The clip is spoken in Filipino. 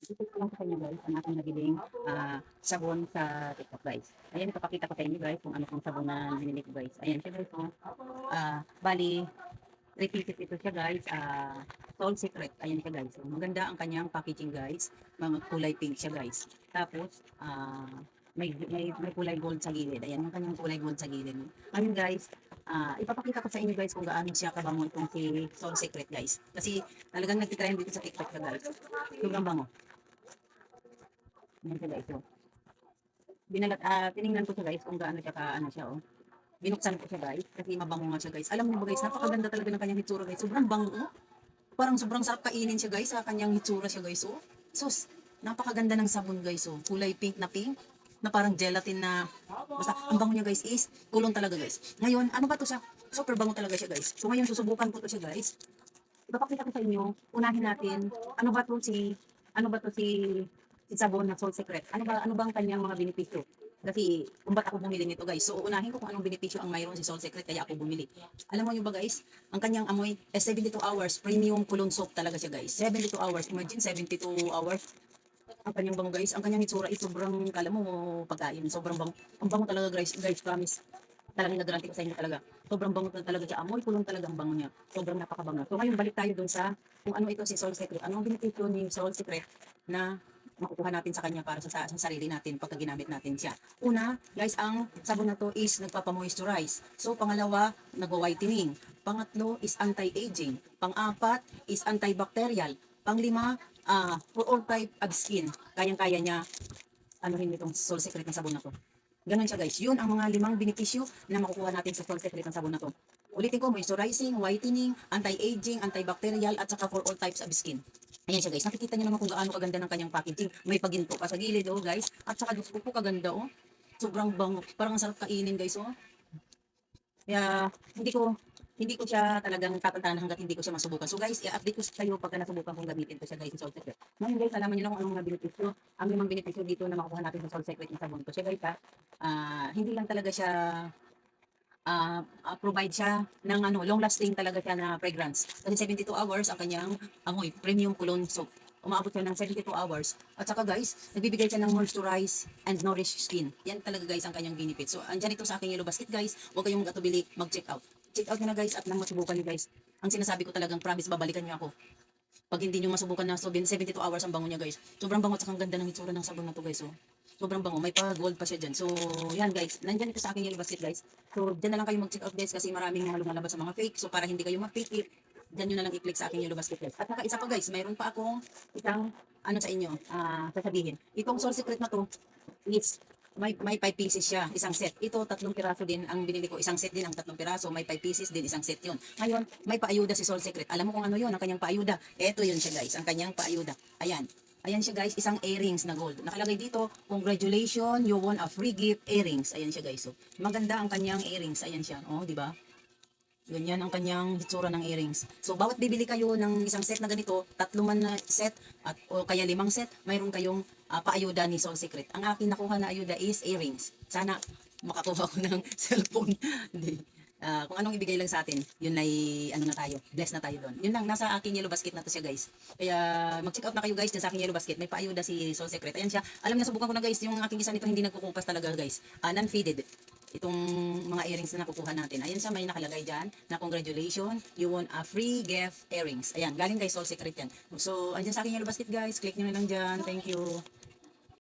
Ito ko lang sa inyo guys, ang aking nabiling sabon sa TikTok guys. Ayan, ipapakita ko sa inyo guys kung ano pong sabon na binili ko guys. Ayan siya guys, oh. Bali, 3 pieces ito siya guys. Soul Secret. Ayan siya guys. So, maganda ang kanyang packaging guys. Mga kulay pink siya guys. Tapos, may kulay gold sa gilid. Ayan yung kanyang kulay gold sa gilid. Ngayon guys, ipapakita ko sa inyo guys kung gaano siya kabango itong si Soul Secret guys. Kasi talagang nagtitrend dito sa TikTok siya guys. Sobrang bango. Ayan siya guys. So, tiningnan ko siya guys kung gaano siya ano siya oh. Binuksan ko siya guys kasi mabango nga siya guys. Alam niyo ba guys, napakaganda talaga ng kanyang hitsura guys. Sobrang bango oh. Parang sobrang sarap kainin siya guys sa kanyang hitsura siya guys oh. Sus, napakaganda ng sabon guys oh. Kulay pink na parang gelatin na basta ang bango niya guys is kulong talaga guys. Ngayon, ano ba to siya? Super bango talaga siya guys. So ngayon susubukan ko to siya guys. Ipapakita ko sa inyo, unahin natin, ano ba to si ano ba to si sabon na Soul Secret? Ano bang kanyang mga benepisyo? Kasi kung ba't ako bumili nito guys. So unahin ko kung anong benepisyo ang mayroon si Soul Secret kaya ako bumili. Alam mo yung ba guys, ang kanyang amoy 72 hours premium cologne soap talaga siya guys. 72 hours. Imagine 72 hours ang kanyang bango guys. Ang kanyang itsura is sobrang kala mo pagkain. Sobrang bango. Ang bango talaga guys, promise. Talagang nagaranti ko sa inyo talaga. Sobrang bango talaga siya. Amoy kulong talaga ang bango niya. Sobrang napakabango. So ngayon balik tayo dun sa kung ano ito si Soul Secret. Ano ang benepisyo ni Soul Secret na makukuha natin sa kanya para sa sarili natin pagka ginamit natin siya. Una, guys, ang sabon na to is nagpapamoisturize. So, pangalawa, nagwa-whitening. Pangatlo is anti-aging. Pang-apat is antibacterial. Panglima, for all type of skin. Kayang-kaya niya ano rin itong Soul Secret na sabon na to. Ganun siya guys. Yun ang mga limang benepisyo na makukuha natin sa Soul Secret ng sabon na to. Ulitin ko, moisturizing, whitening, anti-aging, antibacterial, at saka for all types of skin. Ayan siya guys. Nakikita niyo naman kung gaano kaganda ng kanyang packaging. May paginto pa sa gilid oh guys. At saka Diyos ko po kaganda oh. Sobrang bango. Parang ang sarap kainin guys oh. Kaya hindi ko siya talagang tatantanan hangga't hindi ko siya masubukan. So guys, i-update ko sa kayo pagka nasubukan kong gamitin ko siya guys sa Soul Secret. Ngayon guys, alaman niyo lang kung anong mga benepisyo. Ang limang benepisyo dito na makukuha natin sa Soul Secret yung sabon ko. Siya guys hindi lang talaga siya provide siya ng long lasting talaga siya na fragrance. Kasi 72 hours ang kanyang amoy, premium cologne soap. Umaabot siya ng 72 hours. At saka guys, nagbibigay siya ng moisturize and nourish skin. Yan talaga guys ang kanyang benefit. So, andyan ito sa aking yellow basket guys. Huwag kayong mag-atubili, mag-check out. Check out nyo na guys at nang masubukan nyo guys. Ang sinasabi ko talagang promise, babalikan nyo ako. Pag hindi nyo masubukan na 72 hours ang bango niya guys. Sobrang bango at saka ang ganda ng itsura ng sabon na to guys. So, sobrang bango. May pa-gold pa siya dyan. So, yan guys. Nandyan ito sa aking yellow basket guys. So, dyan na lang kayo mag-check out guys kasi maraming mga lumalabas sa mga fake. So, para hindi kayo ma-fake, dyan nyo na lang i-click sa aking yellow basket guys. At saka isa pa guys, mayroon pa akong isang ano sa inyo, sasabihin. Itong Soul Secret na to is may 5 pieces siya, isang set. Ito, 3 piraso din ang binili ko. Isang set din ang 3 piraso. May 5 pieces din, isang set yun. Ngayon, may paayuda si Soul Secret. Alam mo kung ano yun, ang kanyang paayuda. Ito yun siya guys, ang kanyang paayuda. Ayan. Ayan siya guys, isang earrings na gold. Nakalagay dito, congratulations, you won a free gift earrings. Ayan siya guys. So, maganda ang kanyang earrings. Ayan siya. Oh, di ba? Ganyan ang kanyang hitsura ng earrings. So, bawat bibili kayo ng isang set na ganito, 3 man na set, o kaya 5 set, mayroon kayong paayuda ni Soul Secret. Ang akin nakuha na ayuda is earrings. Sana makakuha ko ng cellphone. Hindi. Kung anong ibigay lang sa atin, yun ay ano na tayo, bless na tayo doon. Yun lang, nasa aking yellow basket na to siya guys. Kaya mag-check out na kayo guys dyan sa aking yellow basket. May paayuda si Soul Secret. Ayan siya. Alam niya, subukan ko na guys, yung aking isa nito hindi nagkukupas talaga guys. Non-faded itong mga earrings na nakukuha natin. Ayan siya, may nakalagay dyan na congratulations, you won a free gift earrings. Ayan, galing kay Soul Secret yan. So, andyan sa akin yellow basket guys. Click nyo na lang dyan. Thank you.